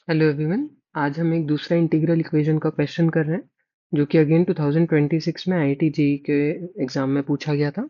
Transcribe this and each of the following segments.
Hello everyone. आज हम एक दूसरा इंटीग्रल इक्वेशन का क्वेश्चन कर रहे हैं जो कि अगेन 2026 में आईआईटी जेईई के एग्जाम में पूछा गया था।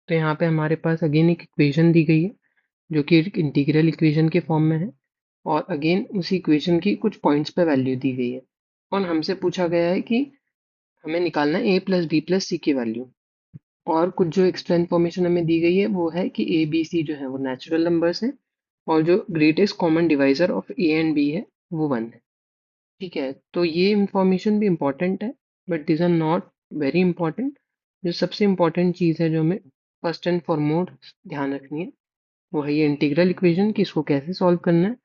तो यहाँ पे हमारे पास अगेन एक इक्वेशन दी गई है जो कि एक इंटीग्रल इक्वेशन के फॉर्म में है, और अगेन उसी इक्वेशन की कुछ पॉइंट्स पे वैल्यू दी गई है, और हमसे पूछा गया है कि हमें निकालना है ए प्लस बी प्लस सी की वैल्यू। और कुछ जो एक्स्ट्रा इन्फॉर्मेशन हमें दी गई है वो है कि ए बी सी जो है वो नेचुरल नंबर्स हैं, और जो greatest common divisor of A and B है वो 1 है। ठीक है, तो ये इंफॉर्मेशन भी इम्पॉर्टेंट है, but this are not very important. जो सबसे इम्पॉर्टेंट चीज़ है जो हमें फर्स्ट एंड फॉरमोस्ट ध्यान रखनी है वो है ये इंटीग्रल इक्वेशन कि इसको कैसे सॉल्व करना है,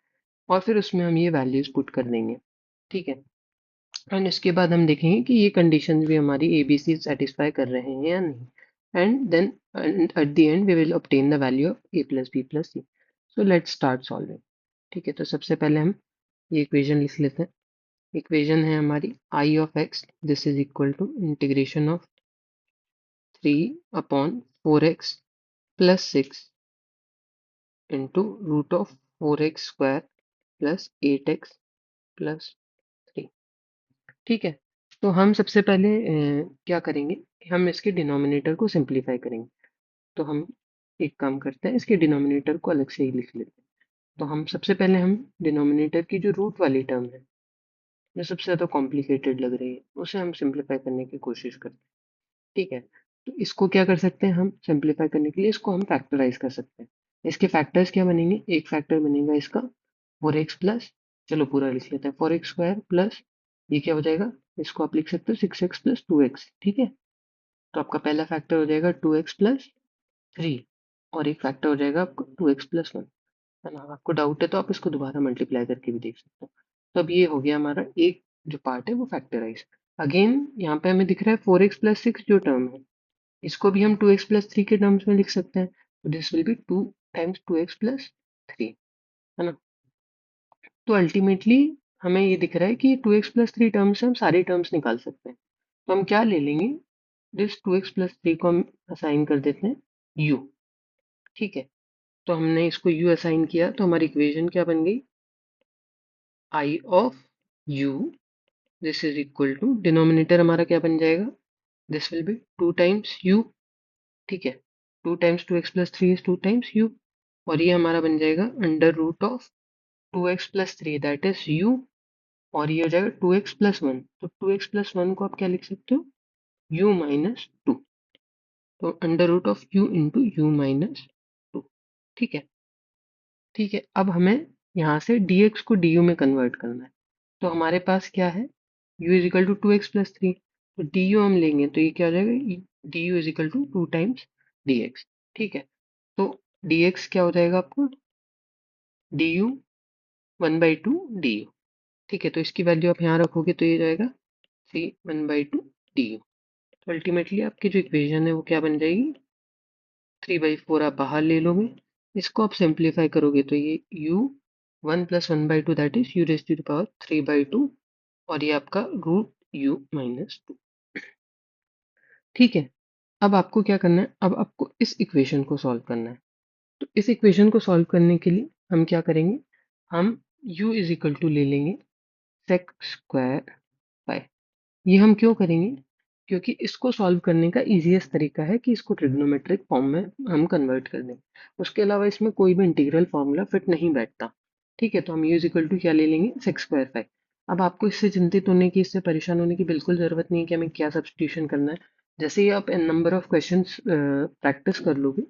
और फिर उसमें हम ये वैल्यूज पुट कर देंगे। ठीक है, एंड इसके बाद हम देखेंगे कि ये कंडीशंस भी हमारी ए बी सी सेटिस्फाई कर रहे हैं या नहीं, and then at the end we will obtain the value of A plus B plus C. So let's start solving. ठीक है, तो सबसे पहले हम ये इक्वेशन लिख लेते हैं। इक्वेशन है हमारी I of x, this is equal to integration of 3/4x plus 6 into root of 4x square plus 8x plus 3। ठीक है, तो हम सबसे पहले क्या करेंगे कि हम इसके डिनोमिनेटर को सिंप्लीफाई करेंगे। तो हम एक काम करते हैं, इसके डिनोमिनेटर को अलग से ही लिख लेते हैं। तो हम सबसे पहले हम डिनोमिनेटर की जो रूट वाली टर्म है जो सबसे ज़्यादा कॉम्प्लिकेटेड लग रही है उसे हम सिंप्लीफाई करने की कोशिश करते हैं। ठीक है, तो इसको क्या कर सकते हैं हम सिंप्लीफाई करने के लिए, इसको हम फैक्टराइज कर सकते हैं। इसके फैक्टर्स क्या बनेंगे, एक फैक्टर बनेगा इसका 4x प्लस, चलो पूरा लिख लेते हैं, 4x स्क्वायर प्लस ये क्या हो जाएगा, इसको आप लिख सकते हो 6x प्लस 2x। ठीक है, तो आपका पहला फैक्टर हो जाएगा 2x प्लस 3, और एक फैक्टर हो जाएगा आपको 2x प्लस 1। है ना, आपको डाउट है तो आप इसको दोबारा मल्टीप्लाई करके भी देख सकते हो। तो अब ये हो गया हमारा एक जो पार्ट है वो फैक्टराइज। अगेन यहाँ पे हमें दिख रहा है 4x प्लस 6 जो टर्म है, इसको भी हम 2x प्लस 3 के टर्म्स में लिख सकते हैं। तो this will be 2 times 2x plus 3। है ना, तो अल्टीमेटली हमें ये दिख रहा है कि 2x प्लस 3 टर्म्स से हम सारे टर्म्स निकाल सकते हैं। तो हम क्या ले लेंगे, दिस 2x प्लस 3 को हम असाइन कर देते हैं u। ठीक है, तो हमने इसको u असाइन किया तो हमारी इक्वेशन क्या बन गई, i of u, this is equal to denominator हमारा क्या बन जाएगा, this will be 2 times u। ठीक है, 2 times 2x plus 3 is 2 times u, और ये हमारा बन जाएगा under root of 2x plus 3 that is u, और ये हो जाएगा 2x प्लस 1। तो 2x प्लस 1 को आप क्या लिख सकते हो, u माइनस 2। तो under root of u into u minus 2। ठीक है, ठीक है, अब हमें यहाँ से dx को du में कन्वर्ट करना है। तो हमारे पास क्या है, u is equal to 2x plus 3, तो du हम लेंगे तो ये क्या हो जाएगा, du is equal to 2 times dx। ठीक है, तो dx क्या हो जाएगा आपको, du 1/2 du। ठीक है, तो इसकी वैल्यू आप यहाँ रखोगे तो ये जाएगा 1/2 du। तो अल्टीमेटली आपकी जो इक्वेशन है वो क्या बन जाएगी, 3/4 आप बाहर ले लोगे, इसको आप सिंप्लीफाई करोगे तो ये u 1 + 1/2 that is u raise to the power 3/2, और ये आपका रूट u माइनस 2। ठीक है, अब आपको क्या करना है, अब आपको इस इक्वेशन को सॉल्व करना है। तो इस इक्वेशन को सॉल्व करने के लिए हम क्या करेंगे, हम u इज इक्वल टू ले लेंगे सेक स्क्वायर पाई। ये हम क्यों करेंगे, क्योंकि इसको सॉल्व करने का इजीएस्ट तरीका है कि इसको ट्रिग्नोमेट्रिक फॉर्म में हम कन्वर्ट कर दें। उसके अलावा इसमें कोई भी इंटीग्रल फॉर्मूला फिट नहीं बैठता। ठीक है, तो हम u इज इक्वल टू क्या ले लेंगे, सेक स्क्वायर पाई। अब आपको इससे चिंतित होने की, इससे परेशान होने की बिल्कुल ज़रूरत नहीं है कि हमें क्या सब्स्टिट्यूशन करना है। जैसे ही आप नंबर ऑफ क्वेश्चंस प्रैक्टिस कर लोगे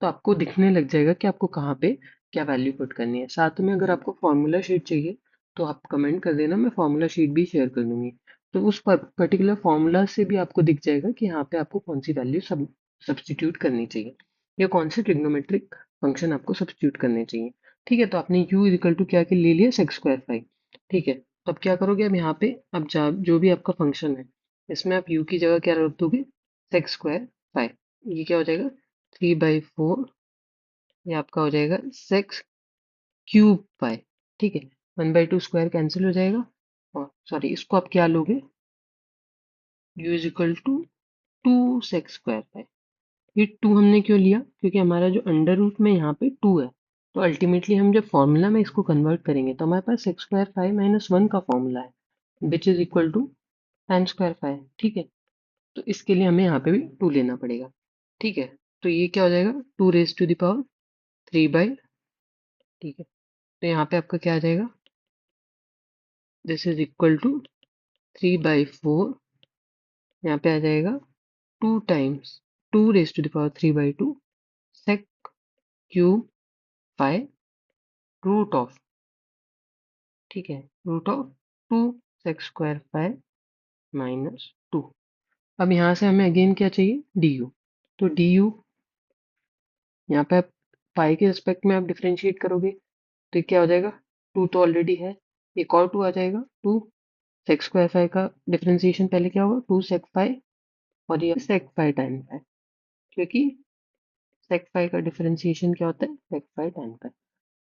तो आपको दिखने लग जाएगा कि आपको कहाँ पे क्या वैल्यू पुट करनी है। साथ में अगर आपको फार्मूला शीट चाहिए तो आप कमेंट कर देना, मैं फार्मूला शीट भी शेयर कर दूंगी। तो उस पर्टिकुलर फॉर्मूला से भी आपको दिख जाएगा कि यहाँ पे आपको कौन सी वैल्यू सब्स्टिट्यूट करनी चाहिए, या कौन से ट्रिग्नोमेट्रिक फंक्शन आपको सब्स्टिट्यूट करने चाहिए। ठीक है, तो आपने u इक्वल टू क्या के ले लिया, सेक स्क्वायर फाइव। ठीक है, तो अब क्या करोगे, अब यहाँ पे अब जो भी आपका फंक्शन है इसमें आप u की जगह क्या रख दोगे, सेक स्क्वायर फाइव। ये क्या हो जाएगा, 3/4, ये आपका हो जाएगा सेक्स क्यूब पाई। ठीक है, 1/2 स्क्वायर कैंसिल हो जाएगा, और सॉरी इसको आप क्या लोगे, u is equal to 2 sec x square pi. ये 2 हमने क्यों लिया, क्योंकि हमारा जो अंडर रूट में यहाँ पे 2 है, तो अल्टीमेटली हम जब फॉर्मूला में इसको कन्वर्ट करेंगे तो हमारे पास sec x square five minus one का फॉर्मूला है which is equal to tan square five. ठीक है, तो इसके लिए हमें यहाँ पे भी टू लेना पड़ेगा। ठीक है, तो ये क्या हो जाएगा, two raise to the power three by, ठीक है, तो यहाँ पे आपका क्या आ जाएगा, this is equal to three by four, यहाँ पे आ जाएगा two times two raise to the power three by two sec cube five root of, ठीक है, root of two sec square five minus two. अब यहाँ से हमें अगेन क्या चाहिए, डी यू। तो डी यू यहाँ पे आप पाई के रिस्पेक्ट में आप डिफरेंशिएट करोगे तो ये क्या हो जाएगा, टू तो ऑलरेडी है, एक और टू आ जाएगा, टू सेक स्क्वायर फाइव का डिफरेंशिएशन पहले क्या होगा, टू सेक फाइव, और ये सेक फाइव टाइम फाइव, क्योंकि सेक फाइव का डिफरेंशिएशन क्या होता है, सेक फाइव टाइम फाइव।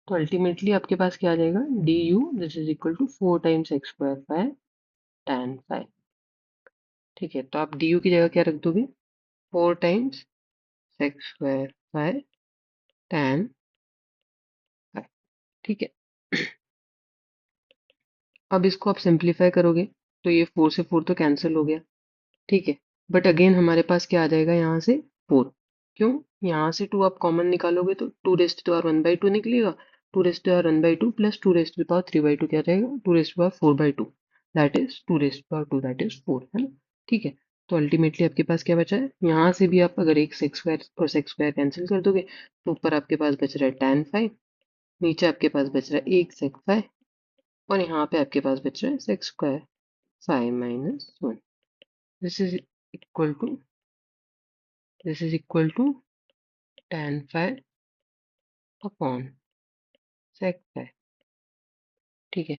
तो अल्टीमेटली आपके पास क्या आ जाएगा, d u this is equal to four times x square five tan five. ठीक है, तो आप डी यू की जगह क्या रख दोगे, four times x square five tan five. ठीक है, अब इसको आप सिंप्लीफाई करोगे तो ये फोर से फोर तो कैंसिल हो गया। ठीक है, बट अगेन हमारे पास क्या आ जाएगा यहाँ से, फोर। क्यों, यहाँ से टू आप कॉमन निकालोगे तो two raised to power one by two निकलेगा, two raised to power one by two plus two raised to power three by two क्या रहेगा, two raised to power four by two, that is two raised to power two, that is four, है ना। ठीक है, तो ultimately आपके पास क्या बचा है, यहाँ से भी आप अगर एक सेक्स स्क्वायर और सेक्स स्क्वायर कैंसिल कर दोगे तो ऊपर आपके पास बच रहा है tan फाइव, नीचे आपके पास बच रहा है एक सेक फाइव, और यहाँ पे आपके पास बच रहा है sec square five minus one. This is equal to this is equal to tan five upon sec five. ठीक है,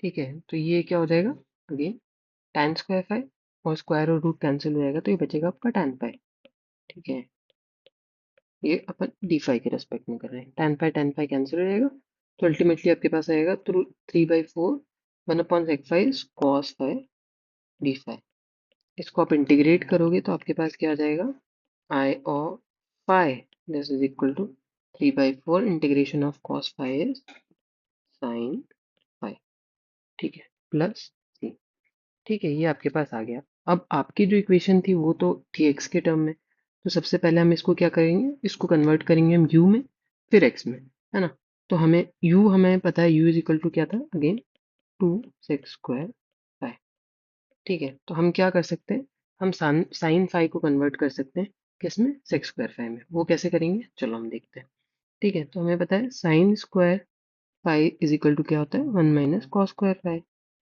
ठीक है, तो ये क्या हो जाएगा, अगेन tan स्क्वायर फाइव और स्क्वायर और रूट कैंसिल हो जाएगा तो ये बचेगा आपका tan फाइव। ठीक है, ये अपन डी फाइव के रेस्पेक्ट में कर रहे हैं, tan फाइव कैंसिल हो जाएगा, तो अल्टीमेटली आपके पास आएगा through three by four one upon sec five cos five d five. इसको आप इंटीग्रेट करोगे तो आपके पास क्या आ जाएगा, I of phi this is equal to 3 by 4 integration of cos phi is sin phi। ठीक है, प्लस c। ठीक है, ये आपके पास आ गया। अब आपकी जो इक्वेशन थी वो तो थी x के टर्म में, तो सबसे पहले हम इसको क्या करेंगे, इसको कन्वर्ट करेंगे हम u में, फिर x में, है ना। तो हमें पता है u इज इक्वल टू क्या था, again two sec square five. ठीक है, तो हम क्या कर सकते हैं, हम साइन फाइव को कन्वर्ट कर सकते हैं किसमें, सेक्स स्क्वायर फाइव में। वो कैसे करेंगे, चलो हम देखते हैं। ठीक है, तो हमें पता है sine square five is equal to क्या होता है, one minus cos square five.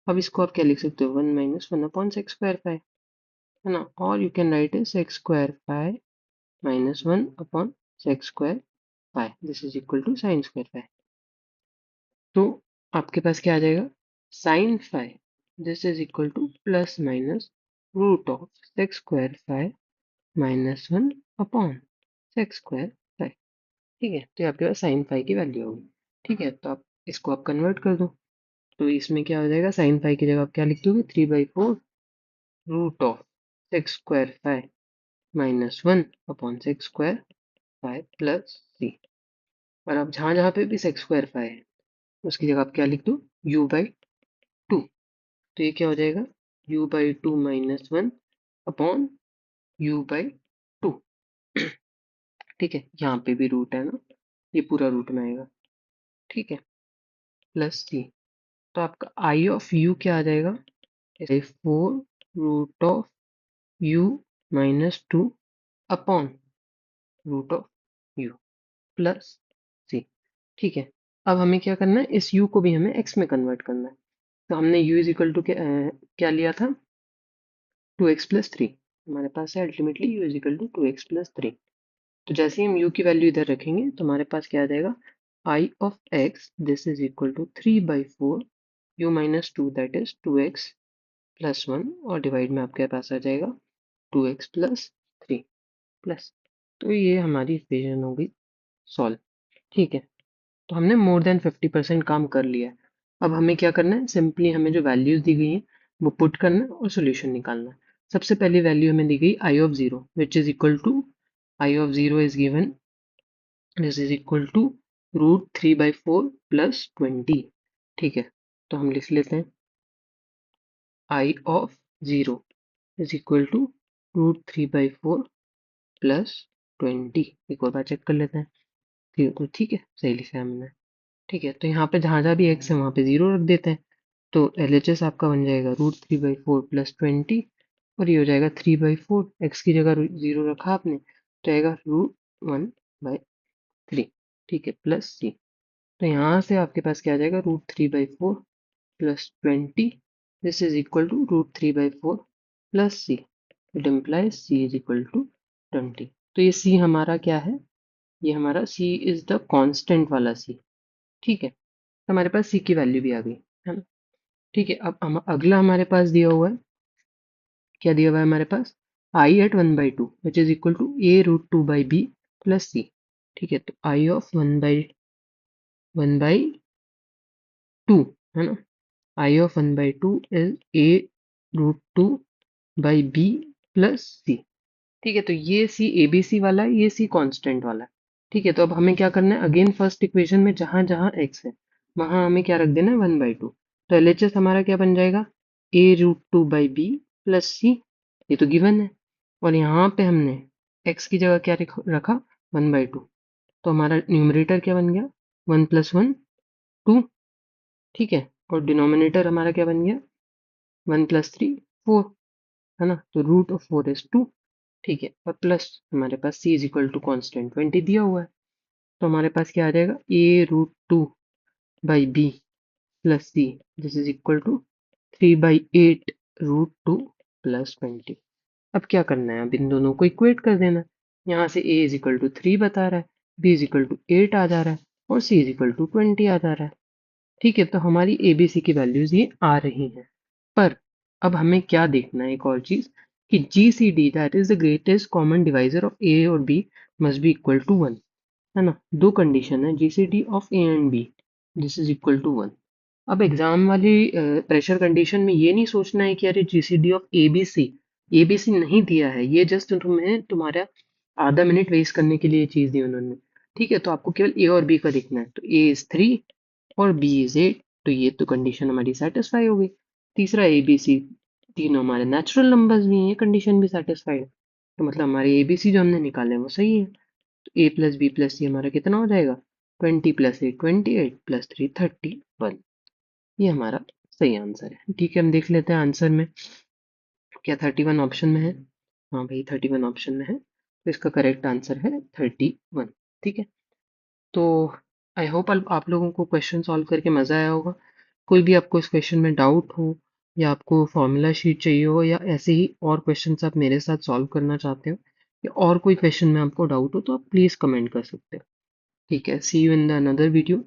अब इसको आप क्या लिख सकते हो, one minus one upon sex square five, है ना, और यू कैन राइट है sec square five minus one upon sex square five, this is equal to sine square five. तो आपके पास क्या आ जाएगा, sine five this is equal to plus minus root of sec x square five minus one upon sex square five. ठीक है, तो आपके पास साइन फाइव की वैल्यू होगी। ठीक है, तो आप इसको आप कन्वर्ट कर दो, तो इसमें क्या हो जाएगा, साइन फाइव की जगह आप क्या लिख दोगे, three by four root of sec x square five minus one upon sex square five plus C. और अब जहाँ जहाँ पे भी सेक्स स्क्वायर फाइव है उसकी जगह आप क्या लिख दो, यू बाई टू। तो ये क्या हो जाएगा, you by two minus one upon you by two. ठीक है, यहाँ पे भी रूट है ना, ये पूरा रूट में आएगा। ठीक है, प्लस सी। तो आपका आई ऑफ यू क्या आ जाएगा, four root of u minus two upon root of u plus C. ठीक है, अब हमें क्या करना है, इस u को भी हमें x में कन्वर्ट करना है। तो हमने u इज इक्वल टू क्या लिया था, टू एक्स प्लस थ्री। हमारे पास है ultimately u is equal to two x plus three. तो जैसे ही हम u की वैल्यू इधर रखेंगे तो हमारे पास क्या आ जाएगा, i of x this is equal to three by four u minus two that is two x plus one, और डिवाइड में आपके पास आ जाएगा two x plus three plus. तो ये हमारी इक्वेशन हो गई सॉल्व। ठीक है, तो हमने मोर देन 50% काम कर लिया है। अब हमें क्या करना है, सिंपली हमें जो वैल्यूज दी गई हैं वो पुट करना है और सोल्यूशन निकालना है। सबसे पहली वैल्यू हमें दी गई I of zero which is equal to, I of zero is given this is equal to √3/4 plus 20। ठीक है, तो हम लिख लेते हैं I of 0 is equal to √3/4 plus 20। एक और बार चेक कर लेते हैं। तो ठीक है, सही लिखा है हमने। ठीक है, तो यहाँ पे जहाँ जहाँ भी x है वहाँ पे 0 रख देते हैं। तो LHS आपका बन जाएगा √3/4 प्लस 20, और ये हो जाएगा 3/4। x की जगह 0 रखा आपने, तो आएगा √1/3। ठीक है, प्लस c। तो यहाँ से आपके पास क्या आ जाएगा, √3/4 plus 20, this is equal to √3/4 plus c। It implies c is equal to 20। तो ये c हमारा क्या है, ये हमारा c इज द कांस्टेंट वाला c। ठीक है, तो हमारे पास c की वैल्यू भी आ गई, है ना। ठीक है, अब अगला हमारे पास दिया हुआ है, क्या दिया हुआ है हमारे पास, I at 1/2 which is equal to a√2/b plus c। ठीक है, तो I ऑफ 1/2 है ना, I of 1/2 is a√2/b plus c। ठीक है, तो ये c abc वाला है, ये c कांस्टेंट वाला है। ठीक है, तो अब हमें क्या करना है, अगेन फर्स्ट इक्वेशन में जहां जहां x है वहां हमें क्या रख देना है, 1/2। तो LHS हमारा क्या बन जाएगा, a√2/b प्लस c। ये तो गिवन है, और यहाँ पे हमने x की जगह क्या रखा, 1/2। तो हमारा न्यूमरेटर क्या बन गया, 1 + 1 2। ठीक है, और डिनोमिनेटर हमारा क्या बन गया, 1 + 3 4, है ना। तो √4 is 2। ठीक है, और प्लस हमारे पास c is equal to constant 20 दिया हुआ है। तो हमारे पास क्या आ जाएगा, a√2/b plus c, this is equal to 3/8 √2 plus 20। अब क्या करना है, अब इन दोनों को इक्वेट कर देना है। यहाँ से a इज इक्वल टू 3 बता रहा है, b इज इक्वल टू 8 आ जा रहा है, और c इज इक्वल टू 20 आ जा रहा है। ठीक है, तो हमारी ABC की वैल्यूज ये आ रही हैं। पर अब हमें क्या देखना है, एक और चीज, कि GCD that is the greatest common divisor of A और B must be equal to 1, है ना। दो कंडीशन है, GCD of A and B this is equal to 1। अब एग्जाम वाली प्रेशर कंडीशन में ये नहीं सोचना है कि अरे GCD ऑफ ABC नहीं दिया है, ये जस्ट तुम्हें तुम्हारा आधा मिनट वेस्ट करने के लिए चीज दी उन्होंने। ठीक है, तो आपको केवल A और B का देखना है। तो A इज 3 और B इज 8, तो ये तो कंडीशन हमारी सेटिस्फाई हो गई। तीसरा ABC, तीनों हमारे नेचुरल नंबर्स भी हैं, ये कंडीशन भी सेटिस्फाइड है। तो मतलब हमारे ABC जो हमने निकाले हैं वो सही है। तो A plus B plus C हमारा कितना हो जाएगा, 20 + 8 28 प्लस 3 31। ये हमारा सही आंसर है। ठीक है, हम देख लेते हैं आंसर में, क्या 31 ऑप्शन में है। हाँ भाई, 31 ऑप्शन में है, तो इसका करेक्ट आंसर है 31। ठीक है, तो आई होप आप लोगों को क्वेश्चन सॉल्व करके मज़ा आया होगा। कोई भी आपको इस क्वेश्चन में डाउट हो, या आपको फॉर्मूला शीट चाहिए हो, या ऐसे ही और क्वेश्चन आप मेरे साथ सॉल्व करना चाहते हो, या और कोई क्वेश्चन में आपको डाउट हो, तो आप प्लीज़ कमेंट कर सकते हो। ठीक है, see you in the another video.